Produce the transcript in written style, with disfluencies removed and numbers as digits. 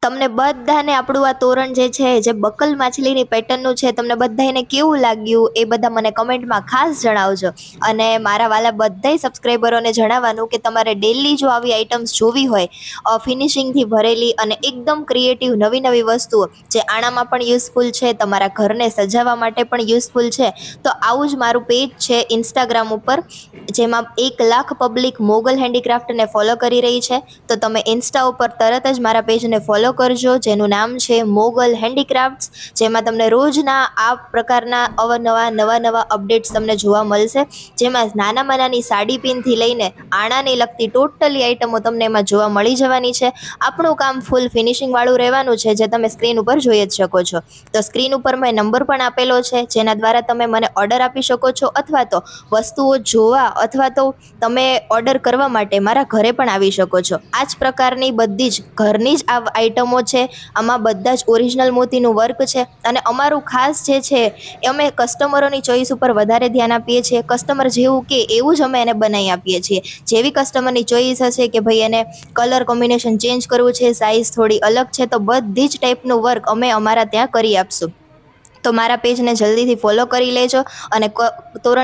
તમને બધાને આપણું આ તોરણ જે બકલ માછલીની પેટર્નનું છે, તમને બધાને કેવું લાગ્યું એ બધા મને કમેન્ટમાં ખાસ જણાવજો. અને મારા વાલા બધાય સબસ્ક્રાઈબરોને જણાવવાનું કે તમારે ડેલી જો આવી આઇટમ્સ જોવી હોય ફિનિશિંગથી ભરેલી અને એકદમ ક્રિએટિવ નવી નવી વસ્તુઓ જે આણામાં પણ યુઝફુલ છે, તમારા ઘરને સજાવવા માટે પણ યુઝફુલ છે, તો આવું જ મારું પેજ છે ઇન્સ્ટાગ્રામ ઉપર, જેમાં 1,00,000 પબ્લિક મોગલ હેન્ડીક્રાફ્ટને ફોલો કરી રહી છે. તો તમે ઇન્સ્ટા ઉપર તરત જ મારા પેજને ફોલો કરજો, જેનું નામ છે મોગલ હેન્ડીક્રાફ્ટ્સ, જેમાં તમને રોજના આ પ્રકારના અવનવા નવા અપડેટ્સ તમને જોવા મળશે, જેમાં નાનામાં નાની સાડી પિનથી લઈને આણાને લગતી ટોટલી આઇટમો તમને એમાં જોવા મળી જવાની છે. આપણું કામ ફૂલ ફિનિશિંગવાળું રહેવાનું છે, જે તમે સ્ક્રીન ઉપર જોઈ જ શકો છો. તો સ્ક્રીન ઉપર મેં નંબર પણ આપેલો છે, જેના દ્વારા તમે મને ઓર્ડર આપી શકો છો, અથવા તો વસ્તુઓ જોવા અથવા તો તમે ઓર્ડર કરવા માટે મારા ઘરે પણ આવી શકો છો. આ જ પ્રકારની બધી જ ઘરની જ આ આઇટમો છે. આમાં બધા જ ઓરિજિનલ મોતીનું વર્ક છે, અને અમારું ખાસ જે છે એ અમે કસ્ટમરોની ચોઈસ ઉપર વધારે ધ્યાન આપીએ છીએ. કસ્ટમર જેવું કે એવું જ અમે એને બનાવી આપીએ છીએ. જેવી કસ્ટમરની ચોઈસ હશે કે ભાઈ એને કલર કોમ્બિનેશન ચેન્જ કરવું છે, સાઇઝ થોડી અલગ છે, તો બધી જ ટાઈપનું વર્ક અમે અમારા ત્યાં કરી આપશું. તો મારા પેજને જલ્દીથી ફોલો કરી લેજો અને તોરણ